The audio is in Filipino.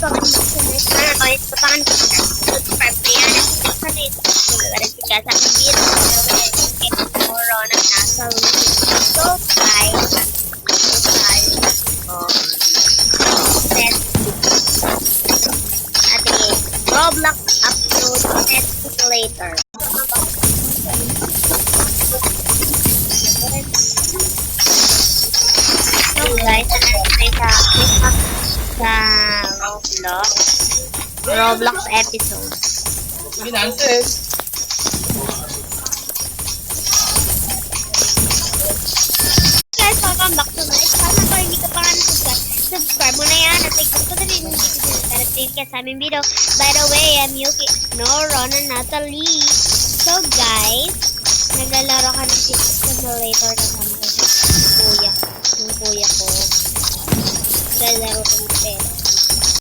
pa rin mag-subscribe ko. Ito pa rin subscribe ko yan. Kasi ito ka sa aking video. Tomorrow na nasa weekend. So guys, Roblox upload test later. So guys, sa Roblox episode. Guys, welcome back to my channel. Kung hindi ka pa nga subscribe mo na yan. At i-click ko na rin yung video ka sa aming video. By the way, I'm Yuki, Ron, and Natalie. So guys, naglalaro ka ng simulator kasama ko sa kuya. Yung kuya ko. Naglalaro ka ng pera.